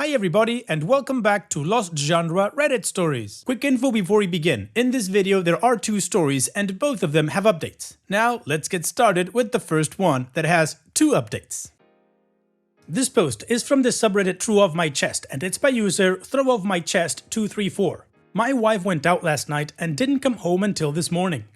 Hi everybody and welcome back to Lost Genre Reddit Stories. Quick info before we begin. In this video there are two stories and both of them have updates. Now let's get started with the first one that has two updates. This post is from the subreddit True of My Chest and it's by user ThrowOfMyChest234. My wife went out last night and didn't come home until this morning.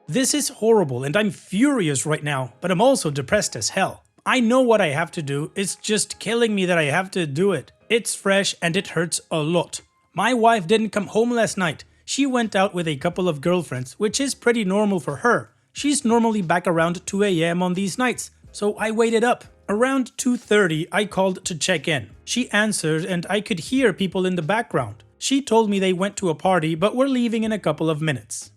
This is horrible and I'm furious right now, but I'm also depressed as hell. I know what I have to do, it's just killing me that I have to do it. It's fresh and it hurts a lot. My wife didn't come home last night. She went out with a couple of girlfriends, which is pretty normal for her. She's normally back around 2 AM on these nights, so I waited up. Around 2:30 I called to check in. She answered and I could hear people in the background. She told me they went to a party but were leaving in a couple of minutes.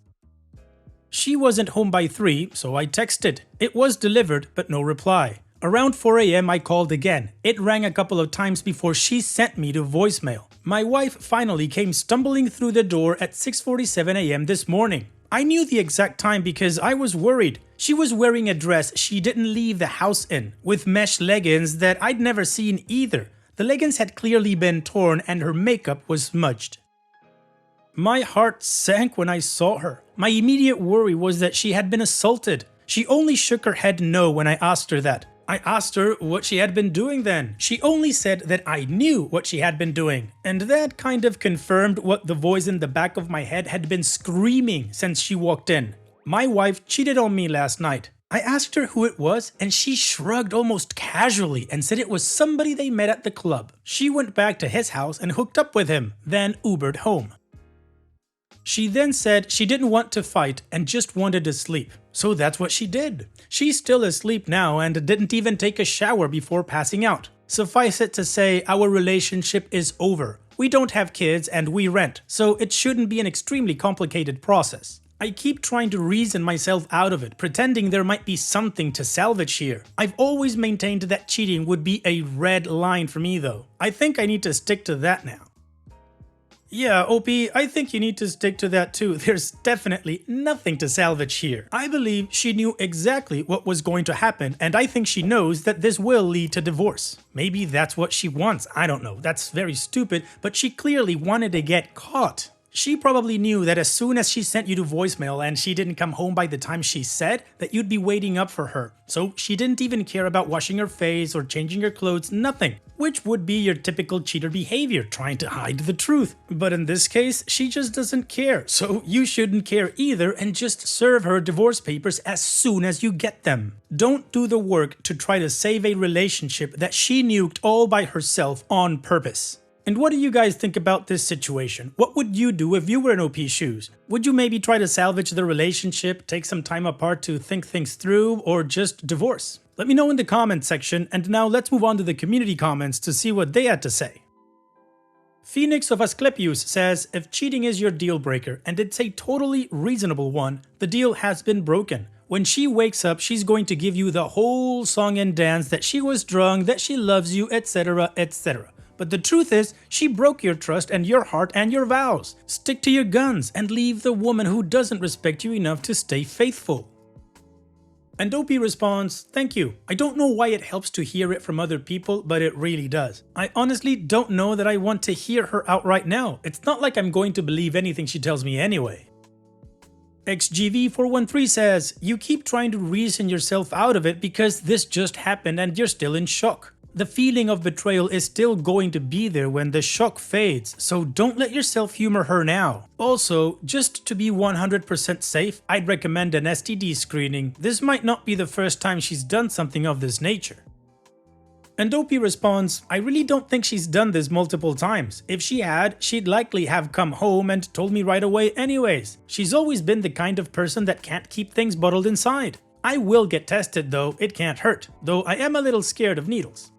She wasn't home by 3, so I texted. It was delivered, but no reply. Around 4 AM I called again. It rang a couple of times before she sent me to voicemail. My wife finally came stumbling through the door at 6:47 AM this morning. I knew the exact time because I was worried. She was wearing a dress she didn't leave the house in, with mesh leggings that I'd never seen either. The leggings had clearly been torn and her makeup was smudged. My heart sank when I saw her. My immediate worry was that she had been assaulted. She only shook her head no when I asked her that. I asked her what she had been doing then. She only said that I knew what she had been doing. And that kind of confirmed what the voice in the back of my head had been screaming since she walked in. My wife cheated on me last night. I asked her who it was and she shrugged almost casually and said it was somebody they met at the club. She went back to his house and hooked up with him, then Ubered home. She then said she didn't want to fight and just wanted to sleep. So that's what she did. She's still asleep now and didn't even take a shower before passing out. Suffice it to say, our relationship is over. We don't have kids and we rent, so it shouldn't be an extremely complicated process. I keep trying to reason myself out of it, pretending there might be something to salvage here. I've always maintained that cheating would be a red line for me though. I think I need to stick to that now. Yeah, OP, I think you need to stick to that too. There's definitely nothing to salvage here. I believe she knew exactly what was going to happen, and I think she knows that this will lead to divorce. Maybe that's what she wants, I don't know. That's very stupid, but she clearly wanted to get caught. She probably knew that as soon as she sent you to voicemail and she didn't come home by the time she said, that you'd be waiting up for her. So she didn't even care about washing her face or changing her clothes, nothing. Which would be your typical cheater behavior, trying to hide the truth. But in this case, she just doesn't care. So you shouldn't care either and just serve her divorce papers as soon as you get them. Don't do the work to try to save a relationship that she nuked all by herself on purpose. And what do you guys think about this situation? What would you do if you were in OP's shoes? Would you maybe try to salvage the relationship, take some time apart to think things through, or just divorce? Let me know in the comments section, and now let's move on to the community comments to see what they had to say. Phoenix of Asclepius says, if cheating is your deal breaker, and it's a totally reasonable one, the deal has been broken. When she wakes up, she's going to give you the whole song and dance that she was drunk, that she loves you, etc, etc. But the truth is, she broke your trust and your heart and your vows. Stick to your guns and leave the woman who doesn't respect you enough to stay faithful. And OP responds, thank you. I don't know why it helps to hear it from other people, but it really does. I honestly don't know that I want to hear her out right now. It's not like I'm going to believe anything she tells me anyway. XGV413 says, you keep trying to reason yourself out of it because this just happened and you're still in shock. The feeling of betrayal is still going to be there when the shock fades, so don't let yourself humor her now. Also, just to be 100% safe, I'd recommend an STD screening. This might not be the first time she's done something of this nature. And OP responds, I really don't think she's done this multiple times. If she had, she'd likely have come home and told me right away anyways. She's always been the kind of person that can't keep things bottled inside. I will get tested though, it can't hurt, though I am a little scared of needles.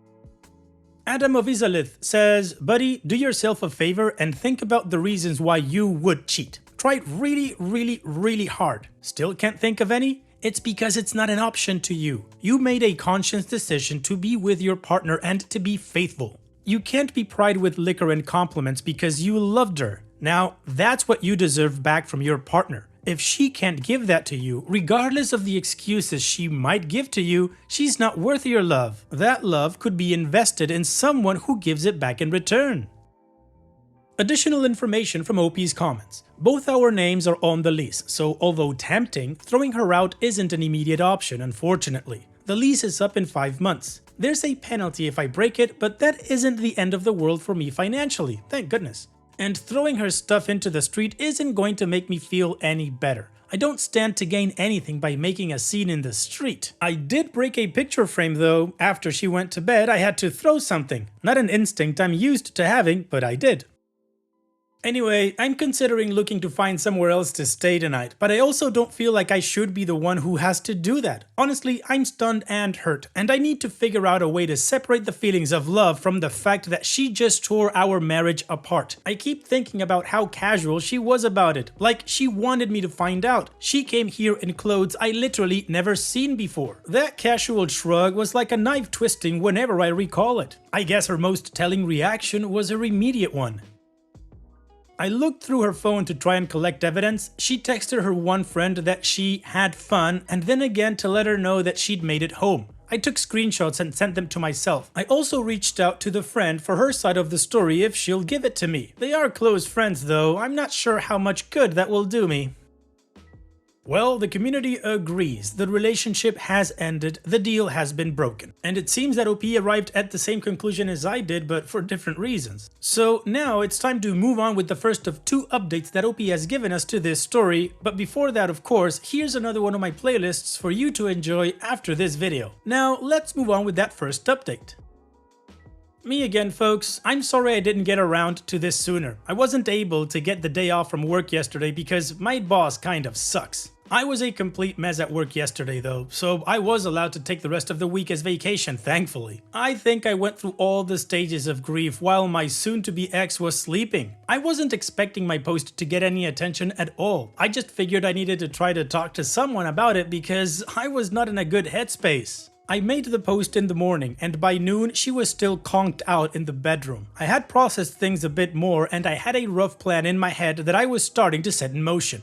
Adam of Izalith says, buddy, do yourself a favor and think about the reasons why you would cheat. Try really hard. Still can't think of any? It's because it's not an option to you. You made a conscious decision to be with your partner and to be faithful. You can't be pried with liquor and compliments because you loved her. Now, that's what you deserve back from your partner. If she can't give that to you, regardless of the excuses she might give to you, she's not worth your love. That love could be invested in someone who gives it back in return. Additional information from OP's comments. Both our names are on the lease, so although tempting, throwing her out isn't an immediate option, unfortunately. The lease is up in 5 months. There's a penalty if I break it, but that isn't the end of the world for me financially, thank goodness. And throwing her stuff into the street isn't going to make me feel any better. I don't stand to gain anything by making a scene in the street. I did break a picture frame though. After she went to bed, I had to throw something. Not an instinct I'm used to having, but I did. Anyway, I'm considering looking to find somewhere else to stay tonight, but I also don't feel like I should be the one who has to do that. Honestly, I'm stunned and hurt, and I need to figure out a way to separate the feelings of love from the fact that she just tore our marriage apart. I keep thinking about how casual she was about it, like she wanted me to find out. She came here in clothes I literally never seen before. That casual shrug was like a knife twisting whenever I recall it. I guess her most telling reaction was her immediate one. I looked through her phone to try and collect evidence. She texted her one friend that she had fun and then again to let her know that she'd made it home. I took screenshots and sent them to myself. I also reached out to the friend for her side of the story if she'll give it to me. They are close friends though, I'm not sure how much good that will do me. Well, the community agrees. The relationship has ended, the deal has been broken. And it seems that OP arrived at the same conclusion as I did, but for different reasons. So now it's time to move on with the first of 2 updates that OP has given us to this story. But before that, of course, here's another one of my playlists for you to enjoy after this video. Now, let's move on with that first update. Me again, folks. I'm sorry I didn't get around to this sooner. I wasn't able to get the day off from work yesterday because my boss kind of sucks. I was a complete mess at work yesterday though, so I was allowed to take the rest of the week as vacation, thankfully. I think I went through all the stages of grief while my soon-to-be ex was sleeping. I wasn't expecting my post to get any attention at all. I just figured I needed to try to talk to someone about it because I was not in a good headspace. I made the post in the morning, and by noon she was still conked out in the bedroom. I had processed things a bit more and I had a rough plan in my head that I was starting to set in motion.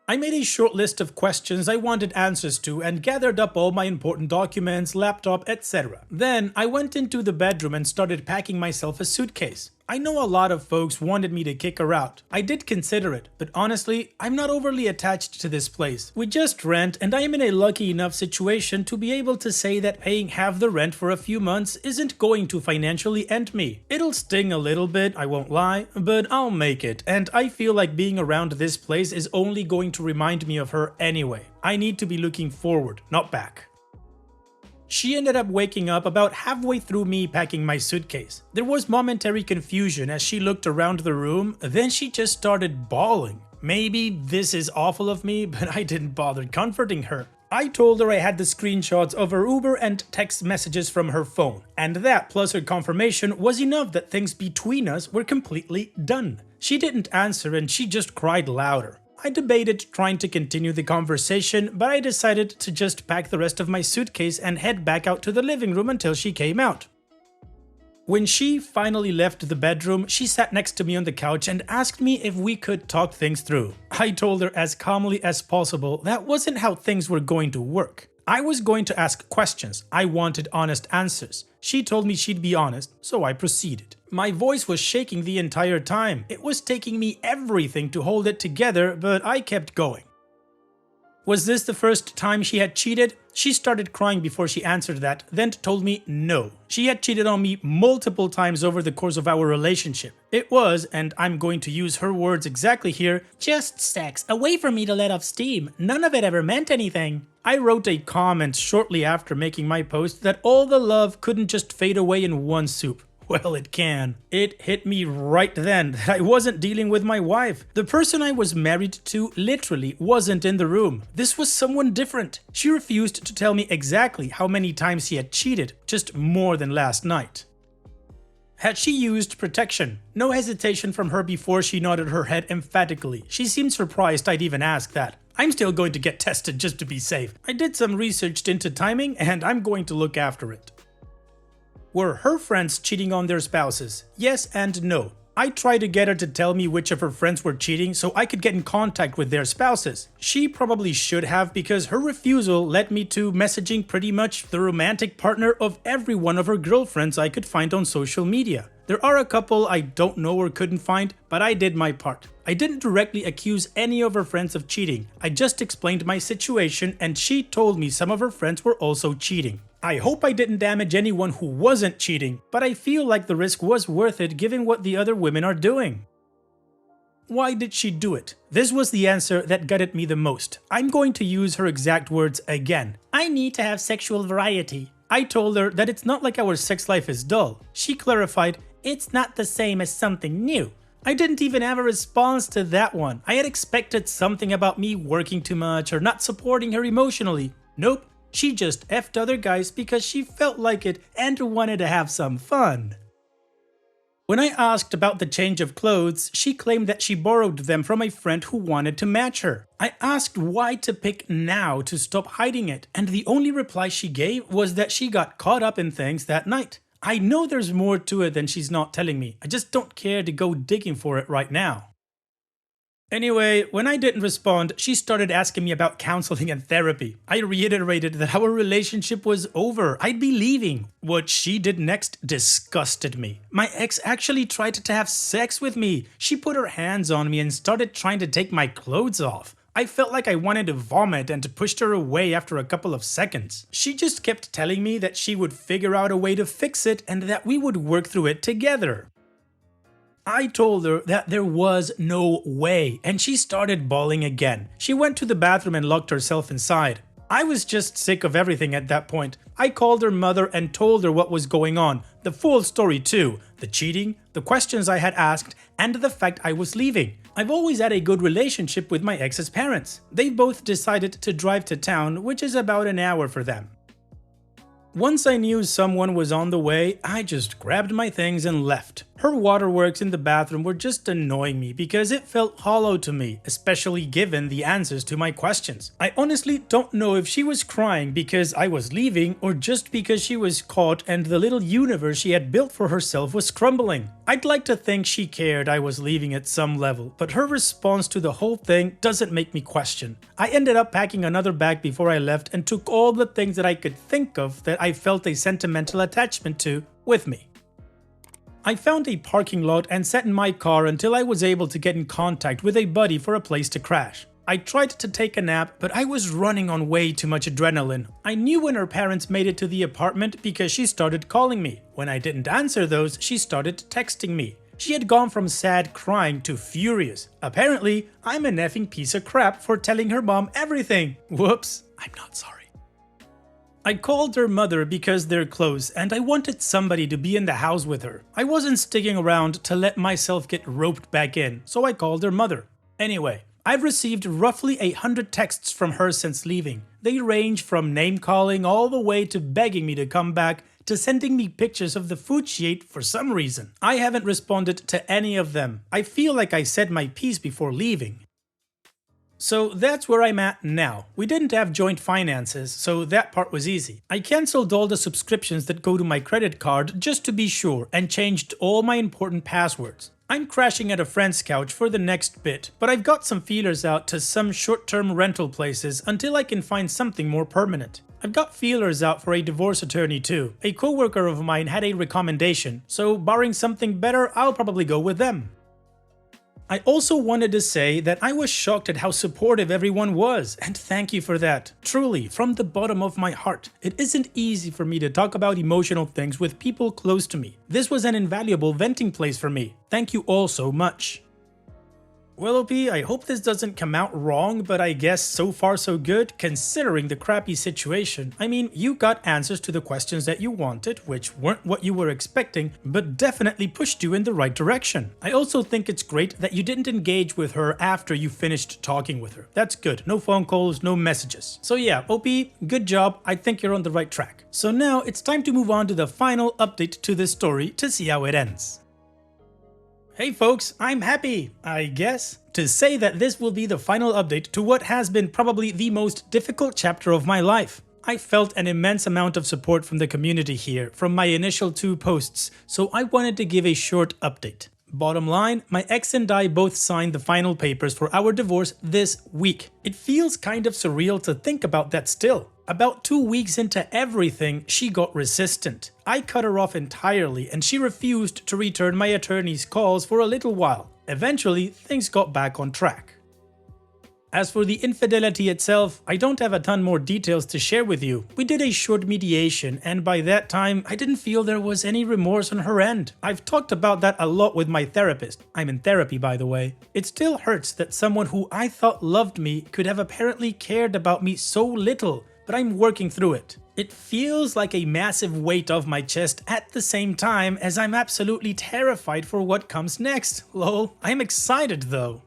I made a short list of questions I wanted answers to and gathered up all my important documents, laptop, etc. Then I went into the bedroom and started packing myself a suitcase. I know a lot of folks wanted me to kick her out. I did consider it, but honestly, I'm not overly attached to this place. We just rent and I am in a lucky enough situation to be able to say that paying half the rent for a few months isn't going to financially end me. It'll sting a little bit, I won't lie, but I'll make it, and I feel like being around this place is only going to remind me of her anyway. I need to be looking forward, not back. She ended up waking up about halfway through me packing my suitcase. There was momentary confusion as she looked around the room, then she just started bawling. Maybe this is awful of me, but I didn't bother comforting her. I told her I had the screenshots of her Uber and text messages from her phone, and that plus her confirmation was enough that things between us were completely done. She didn't answer and she just cried louder. I debated trying to continue the conversation, but I decided to just pack the rest of my suitcase and head back out to the living room until she came out. When she finally left the bedroom, she sat next to me on the couch and asked me if we could talk things through. I told her as calmly as possible that wasn't how things were going to work. I was going to ask questions. I wanted honest answers. She told me she'd be honest, so I proceeded. My voice was shaking the entire time. It was taking me everything to hold it together, but I kept going. Was this the first time she had cheated? She started crying before she answered that, then told me no. She had cheated on me multiple times over the course of our relationship. It was, and I'm going to use her words exactly here, just sex, a way for me to let off steam. None of it ever meant anything. I wrote a comment shortly after making my post that all the love couldn't just fade away in one soup. Well, it can. It hit me right then that I wasn't dealing with my wife. The person I was married to literally wasn't in the room. This was someone different. She refused to tell me exactly how many times she had cheated, just more than last night. Had she used protection? No hesitation from her before she nodded her head emphatically. She seemed surprised I'd even ask that. I'm still going to get tested just to be safe. I did some research into timing and I'm going to look after it. Were her friends cheating on their spouses? Yes and no. I tried to get her to tell me which of her friends were cheating so I could get in contact with their spouses. She probably should have, because her refusal led me to messaging pretty much the romantic partner of every one of her girlfriends I could find on social media. There are a couple I don't know or couldn't find, but I did my part. I didn't directly accuse any of her friends of cheating. I just explained my situation and she told me some of her friends were also cheating. I hope I didn't damage anyone who wasn't cheating, but I feel like the risk was worth it given what the other women are doing. Why did she do it? This was the answer that gutted me the most. I'm going to use her exact words again. I need to have sexual variety. I told her that it's not like our sex life is dull. She clarified, it's not the same as something new. I didn't even have a response to that one. I had expected something about me working too much or not supporting her emotionally. Nope, she just effed other guys because she felt like it and wanted to have some fun. When I asked about the change of clothes, she claimed that she borrowed them from a friend who wanted to match her. I asked why to pick now to stop hiding it, and the only reply she gave was that she got caught up in things that night. I know there's more to it than she's not telling me. I just don't care to go digging for it right now. Anyway, when I didn't respond, she started asking me about counseling and therapy. I reiterated that our relationship was over. I'd be leaving. What she did next disgusted me. My ex actually tried to have sex with me. She put her hands on me and started trying to take my clothes off. I felt like I wanted to vomit and pushed her away after a couple of seconds. She just kept telling me that she would figure out a way to fix it and that we would work through it together. I told her that there was no way, and she started bawling again. She went to the bathroom and locked herself inside. I was just sick of everything at that point. I called her mother and told her what was going on, the full story too, the cheating, the questions I had asked, and the fact I was leaving. I've always had a good relationship with my ex's parents. They both decided to drive to town, which is about an hour for them. Once I knew someone was on the way, I just grabbed my things and left. Her waterworks in the bathroom were just annoying me because it felt hollow to me, especially given the answers to my questions. I honestly don't know if she was crying because I was leaving or just because she was caught and the little universe she had built for herself was crumbling. I'd like to think she cared I was leaving at some level, but her response to the whole thing doesn't make me question. I ended up packing another bag before I left and took all the things that I could think of that I felt a sentimental attachment to with me. I found a parking lot and sat in my car until I was able to get in contact with a buddy for a place to crash. I tried to take a nap, but I was running on way too much adrenaline. I knew when her parents made it to the apartment because she started calling me. When I didn't answer those, she started texting me. She had gone from sad crying to furious. Apparently, I'm an effing piece of crap for telling her mom everything. Whoops, I'm not sorry. I called her mother because they're close and I wanted somebody to be in the house with her. I wasn't sticking around to let myself get roped back in, so I called her mother. Anyway, I've received roughly 100 texts from her since leaving. They range from name-calling all the way to begging me to come back to sending me pictures of the food she ate for some reason. I haven't responded to any of them. I feel like I said my piece before leaving. So that's where I'm at now. We didn't have joint finances, so that part was easy. I cancelled all the subscriptions that go to my credit card just to be sure and changed all my important passwords. I'm crashing at a friend's couch for the next bit, but I've got some feelers out to some short-term rental places until I can find something more permanent. I've got feelers out for a divorce attorney too. A coworker of mine had a recommendation, so barring something better, I'll probably go with them. I also wanted to say that I was shocked at how supportive everyone was, and thank you for that. Truly, from the bottom of my heart. It isn't easy for me to talk about emotional things with people close to me. This was an invaluable venting place for me. Thank you all so much. Well, OP, I hope this doesn't come out wrong, but I guess so far so good, considering the crappy situation. I mean, you got answers to the questions that you wanted, which weren't what you were expecting, but definitely pushed you in the right direction. I also think it's great that you didn't engage with her after you finished talking with her. That's good. No phone calls, no messages. So yeah, OP, good job. I think you're on the right track. So now it's time to move on to the final update to this story to see how it ends. Hey folks, I'm happy, I guess, to say that this will be the final update to what has been probably the most difficult chapter of my life. I felt an immense amount of support from the community here from my initial 2 posts, so I wanted to give a short update. Bottom line, my ex and I both signed the final papers for our divorce this week. It feels kind of surreal to think about that still. About 2 weeks into everything, she got resistant. I cut her off entirely and she refused to return my attorney's calls for a little while. Eventually, things got back on track. As for the infidelity itself, I don't have a ton more details to share with you. We did a short mediation and by that time, I didn't feel there was any remorse on her end. I've talked about that a lot with my therapist. I'm in therapy, by the way. It still hurts that someone who I thought loved me could have apparently cared about me so little, but I'm working through it. It feels like a massive weight off my chest at the same time as I'm absolutely terrified for what comes next. Lol, I'm excited though.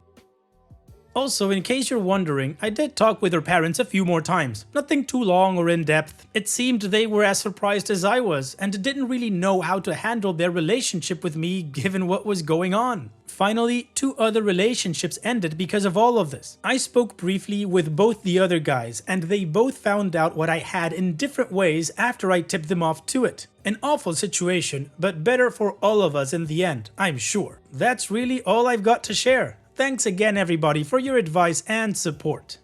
Also, in case you're wondering, I did talk with her parents a few more times. Nothing too long or in-depth. It seemed they were as surprised as I was and didn't really know how to handle their relationship with me given what was going on. Finally, 2 other relationships ended because of all of this. I spoke briefly with both the other guys and they both found out what I had in different ways after I tipped them off to it. An awful situation, but better for all of us in the end, I'm sure. That's really all I've got to share. Thanks again everybody for your advice and support.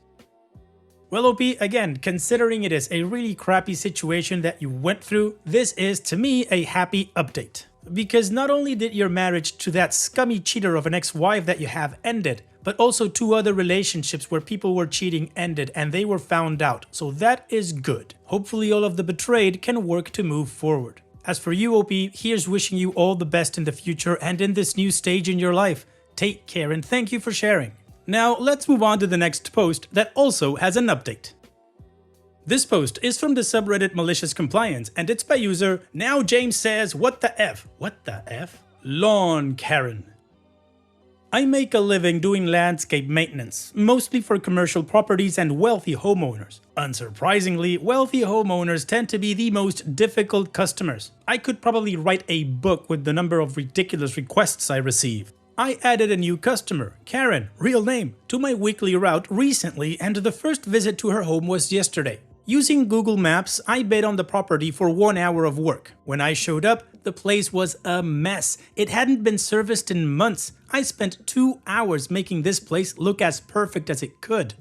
Well OP, again, considering it is a really crappy situation that you went through, this is to me a happy update. Because not only did your marriage to that scummy cheater of an ex-wife that you have ended, but also 2 other relationships where people were cheating ended and they were found out, so that is good. Hopefully all of the betrayed can work to move forward. As for you OP, here's wishing you all the best in the future and in this new stage in your life. Take care and thank you for sharing. Now let's move on to the next post that also has an update. This post is from the subreddit Malicious Compliance and it's by user Now James Says What the F? What the F? Lawn Karen. I make a living doing landscape maintenance, mostly for commercial properties and wealthy homeowners. Unsurprisingly, wealthy homeowners tend to be the most difficult customers. I could probably write a book with the number of ridiculous requests I receive. I added a new customer, Karen, real name, to my weekly route recently and the first visit to her home was yesterday. Using Google Maps, I bid on the property for 1 hour of work. When I showed up, the place was a mess. It hadn't been serviced in months. I spent 2 hours making this place look as perfect as it could.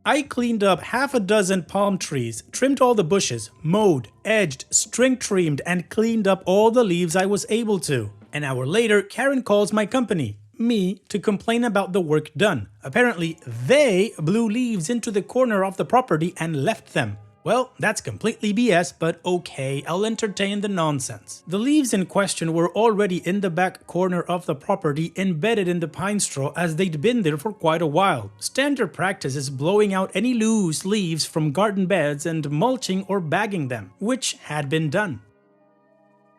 I cleaned up half a dozen palm trees, trimmed all the bushes, mowed, edged, string trimmed, and cleaned up all the leaves I was able to. An hour later, Karen calls my company, me, to complain about the work done. Apparently, they blew leaves into the corner of the property and left them. Well, that's completely BS, but okay, I'll entertain the nonsense. The leaves in question were already in the back corner of the property embedded in the pine straw as they'd been there for quite a while. Standard practice is blowing out any loose leaves from garden beds and mulching or bagging them, which had been done.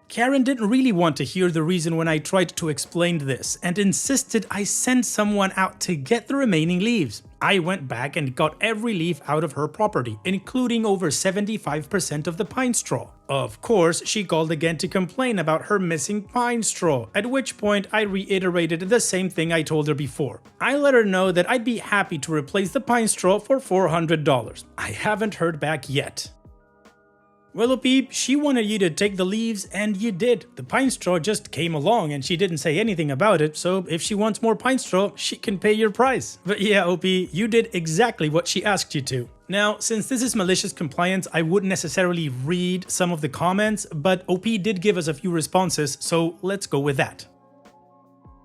Karen didn't really want to hear the reason when I tried to explain this and insisted I send someone out to get the remaining leaves. I went back and got every leaf out of her property, including over 75% of the pine straw. Of course, she called again to complain about her missing pine straw, at which point I reiterated the same thing I told her before. I let her know that I'd be happy to replace the pine straw for $400. I haven't heard back yet. Well, Peep, she wanted you to take the leaves, and you did. The pine straw just came along and she didn't say anything about it, so if she wants more pine straw, she can pay your price. But yeah, OP, you did exactly what she asked you to. Now, since this is Malicious Compliance, I wouldn't necessarily read some of the comments, but OP did give us a few responses, so let's go with that.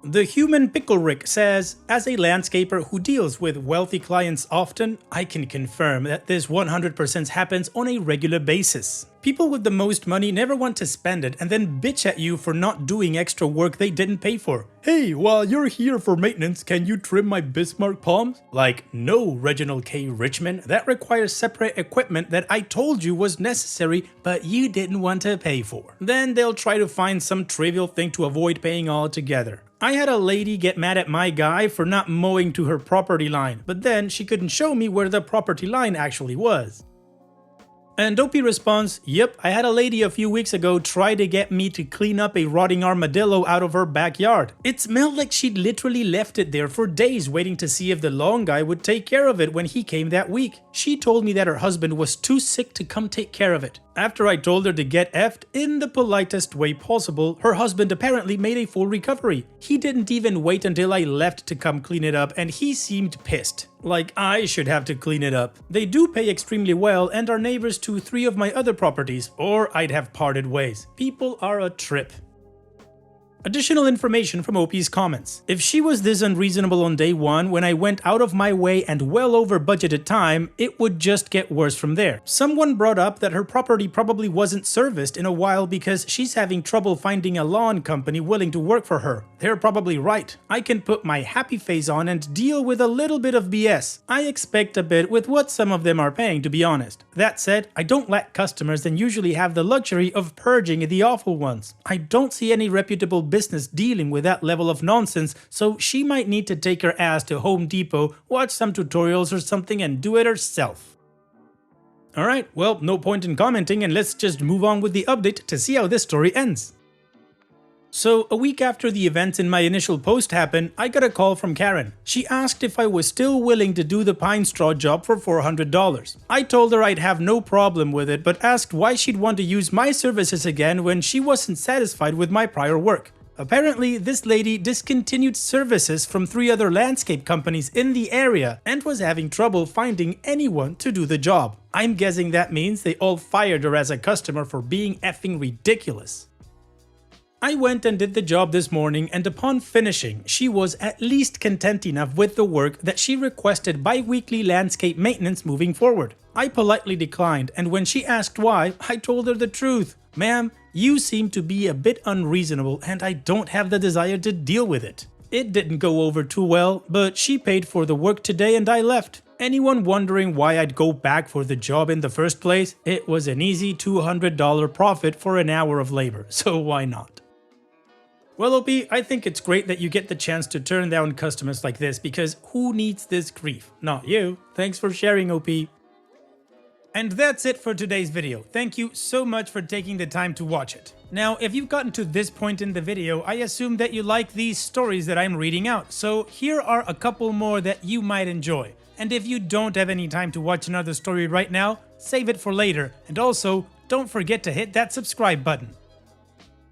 The Human Pickle Rick says, as a landscaper who deals with wealthy clients often, I can confirm that this 100% happens on a regular basis. People with the most money never want to spend it and then bitch at you for not doing extra work they didn't pay for. Hey, while you're here for maintenance, can you trim my Bismarck palms? Like, no, Reginald K. Richmond, that requires separate equipment that I told you was necessary, but you didn't want to pay for. Then they'll try to find some trivial thing to avoid paying altogether. I had a lady get mad at my guy for not mowing to her property line, but then she couldn't show me where the property line actually was. And OP responds, yep, I had a lady a few weeks ago try to get me to clean up a rotting armadillo out of her backyard. It smelled like she'd literally left it there for days waiting to see if the lawn guy would take care of it when he came that week. She told me that her husband was too sick to come take care of it. After I told her to get effed in the politest way possible, her husband apparently made a full recovery. He didn't even wait until I left to come clean it up, and he seemed pissed. Like I should have to clean it up. They do pay extremely well and are neighbors to 3 of my other properties, or I'd have parted ways. People are a trip. Additional information from OP's comments. If she was this unreasonable on day 1 when I went out of my way and well over budgeted time, it would just get worse from there. Someone brought up that her property probably wasn't serviced in a while because she's having trouble finding a lawn company willing to work for her. They're probably right. I can put my happy face on and deal with a little bit of BS. I expect a bit with what some of them are paying, to be honest. That said, I don't lack customers and usually have the luxury of purging the awful ones. I don't see any reputable business dealing with that level of nonsense, so she might need to take her ass to Home Depot, watch some tutorials or something and do it herself. Alright, well, no point in commenting and let's just move on with the update to see how this story ends. So, a week after the events in my initial post happened, I got a call from Karen. She asked if I was still willing to do the pine straw job for $400. I told her I'd have no problem with it, but asked why she'd want to use my services again when she wasn't satisfied with my prior work. Apparently, this lady discontinued services from 3 other landscape companies in the area and was having trouble finding anyone to do the job. I'm guessing that means they all fired her as a customer for being effing ridiculous. I went and did the job this morning, and upon finishing, she was at least content enough with the work that she requested bi-weekly landscape maintenance moving forward. I politely declined, and when she asked why, I told her the truth. Ma'am, you seem to be a bit unreasonable and I don't have the desire to deal with it. It didn't go over too well, but she paid for the work today and I left. Anyone wondering why I'd go back for the job in the first place? It was an easy $200 profit for an hour of labor, so why not? Well, OP, I think it's great that you get the chance to turn down customers like this because who needs this grief? Not you. Thanks for sharing, OP. And that's it for today's video. Thank you so much for taking the time to watch it. Now, if you've gotten to this point in the video, I assume that you like these stories that I'm reading out, so here are a couple more that you might enjoy. And if you don't have any time to watch another story right now, save it for later, and also, don't forget to hit that subscribe button.